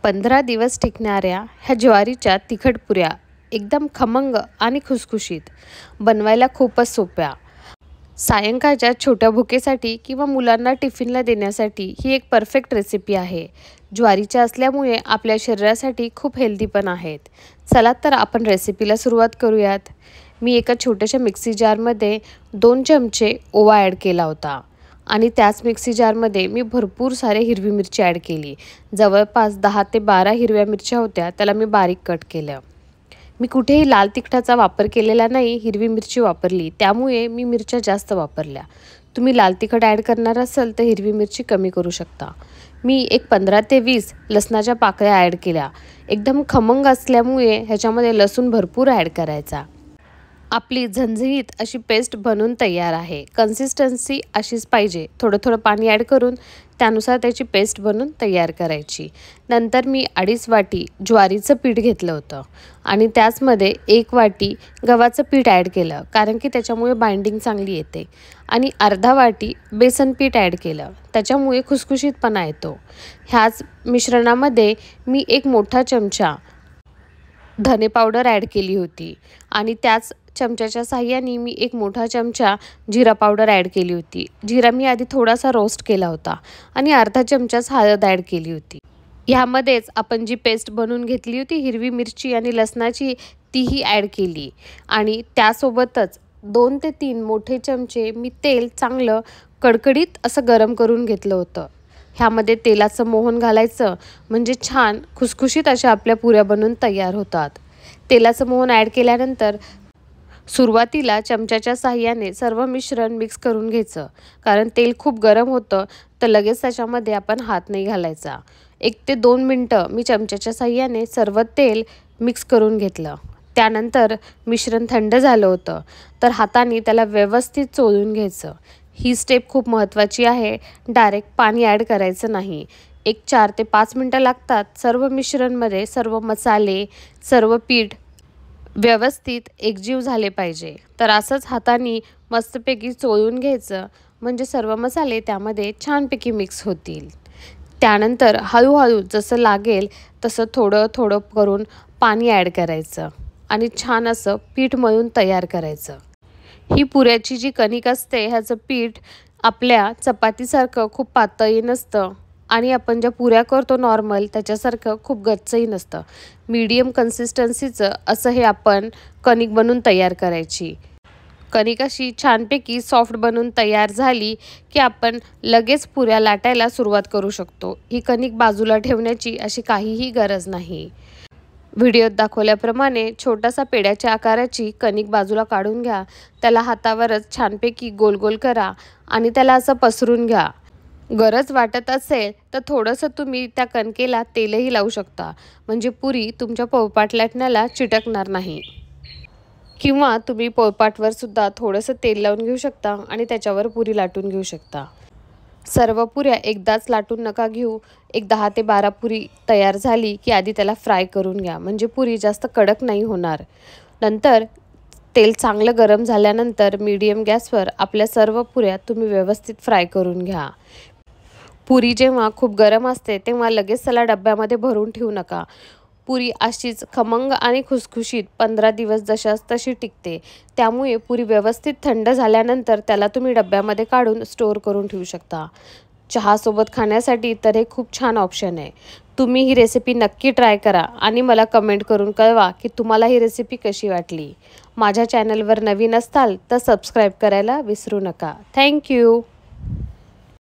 15 दिवस टिकणाऱ्या ह्या ज्वारीच्या तिखट पुऱ्या एकदम खमंग आणि खुसखुशीत, बनवायला खूपच सोप्या. सायंकाळच्या छोट्या भुकेसाठी किंवा मुलांना टिफिनला देण्यासाठी ही एक परफेक्ट रेसिपी आहे. ज्वारीच्या असल्यामुळे आपल्या शरीरासाठी खूप हेल्दी पण आहेत. चला तर आपण रेसिपीला सुरुवात करूयात. मी एका छोट्याशा मिक्सी जारमध्ये 2 चमचे ओवा ॲड केला होता आणि त्याच मिक्सी जारमध्ये मी भरपूर सारे हिरवी मिरची ॲड केली. जवळपास 10 ते 12 हिरव्या मिरच्या होत्या, त्याला मी बारीक कट केलं. मी कुठेही लाल तिखटाचा वापर केलेला नाही, हिरवी मिरची वापरली, त्यामुळे मी मिरच्या जास्त वापरल्या. तुम्ही लाल तिखट ॲड करणार असाल तर हिरवी मिरची कमी करू शकता. मी एक 15 ते 20 लसणाच्या पाकळ्या ॲड केल्या. एकदम खमंग असल्यामुळे ह्याच्यामध्ये लसूण भरपूर ॲड करायचा. आपली झणझणीत अशी पेस्ट बनून तयार आहे. कन्सिस्टन्सी अशीच पाहिजे. थोडं थोडं पाणी ॲड करून त्यानुसार त्याची पेस्ट बनवून तयार करायची. नंतर मी 2.5 वाटी ज्वारीचं पीठ घेतलं होतं आणि त्याचमध्ये 1 वाटी गव्हाचं पीठ ॲड केलं, कारण की त्याच्यामुळे बाइंडिंग चांगली येते. आणि अर्धा वाटी बेसन पीठ ॲड केलं, त्याच्यामुळे खुसखुशीतपणा येतो. ह्याच मिश्रणामध्ये मी 1 मोठा चमचा धने पावडर ॲड केली होती आणि त्याच चमच्याच्या साहाय्याने मी 1 मोठा चमचा जिरा पावडर ॲड केली होती. जिरा मी आधी थोडासा रोस्ट केला होता आणि अर्धा चमचाच हळद ॲड केली होती. ह्यामध्येच आपण जी पेस्ट बनवून घेतली होती हिरवी मिरची आणि लसणाची, तीही ॲड केली आणि त्यासोबतच 2 ते 3 मोठे चमचे मी तेल चांगलं कडकडीत असं गरम करून घेतलं होतं. ह्यामध्ये तेलाचं मोहन घालायचं, म्हणजे छान खुसखुशीत अशा आपल्या पुऱ्या बनवून तयार होतात. तेलाचं मोहन ॲड केल्यानंतर सुरुवातीला चमच्याच्या साहाय्याने सर्व मिश्रण मिक्स करून घ्यायचं, कारण तेल खूप गरम होतं तर लगेच त्याच्यामध्ये आपण हात नाही घालायचा. 1 ते 2 मिनटं मी चमच्याच्या साहाय्याने सर्व तेल मिक्स करून घेतलं. त्यानंतर मिश्रण थंड झालं होतं तर हाताने त्याला व्यवस्थित चोळून घ्यायचं. ही स्टेप खूप महत्त्वाची आहे. डायरेक्ट पाणी ॲड करायचं नाही. 4 ते 5 मिनटं लागतात सर्व मिश्रणमध्ये सर्व मसाले, सर्व पीठ व्यवस्थित एकजीव झाले पाहिजे. तर असंच हाताने मस्तपैकी चोळून घ्यायचं, म्हणजे सर्व मसाले त्यामध्ये छानपैकी मिक्स होतील. त्यानंतर हळूहळू जसं लागेल तसं थोडं थोडं करून पाणी ॲड करायचं आणि छान असं पीठ मळून तयार करायचं. ही पुऱ्याची जी कणिक असते ह्याचं पीठ आपल्या चपातीसारखं खूप पातळही नसतं आणि आपण ज्या पुऱ्या करतो नॉर्मल त्याच्यासारखं खूप गच्चही नसतं. मीडियम कन्सिस्टन्सीचं असं हे आपण कणिक बनवून तयार करायची. कणिक अशी छानपैकी सॉफ्ट बनवून तयार झाली की आपण लगेच पुऱ्या लाटायला सुरुवात करू शकतो. ही कणिक बाजूला ठेवण्याची अशी काहीही गरज नाही. व्हिडिओत दाखवल्याप्रमाणे छोटासा पेढ्याच्या आकाराची कणिक बाजूला काढून घ्या. त्याला हातावरच छानपैकी गोल गोल करा आणि त्याला असं पसरून घ्या. गरज वाटत असेल तर थोडंसं तुम्ही त्या कणकेला तेलही लावू शकता, म्हणजे पुरी तुमच्या पोळपाट लाटण्याला चिटकणार नाही. किंवा तुम्ही पोळपाटवर सुद्धा थोडंसं तेल लावून घेऊ शकता आणि त्याच्यावर पुरी लाटून घेऊ शकता. सर्व पुऱ्या एकदाच लाटून नका घेऊ. 10 ते 12 पुरी तयार झाली की आधी त्याला फ्राय करून घ्या, म्हणजे पुरी जास्त कडक नाही होणार. नंतर तेल चांगलं गरम झाल्यानंतर मीडियम गॅसवर आपल्या सर्व पुऱ्या तुम्ही व्यवस्थित फ्राय करून घ्या. पुरी जेव्हा खूप गरम असते तेव्हा लगेच त्याला डब्यामध्ये भरून ठेवू नका. पुरी अशीच खमंग आणि खुसखुशीत 15 दिवस जशास तशी टिकते. त्यामुळे पुरी व्यवस्थित थंड झाल्यानंतर त्याला तुम्ही डब्यामध्ये काढून स्टोअर करून ठेवू शकता. चहासोबत खाण्यासाठी तर हे खूप छान ऑप्शन आहे. तुम्ही ही रेसिपी नक्की ट्राय करा आणि मला कमेंट करून कळवा की तुम्हाला ही रेसिपी कशी वाटली. माझ्या चॅनलवर नवीन असाल तर सबस्क्राईब करायला विसरू नका. थँक्यू.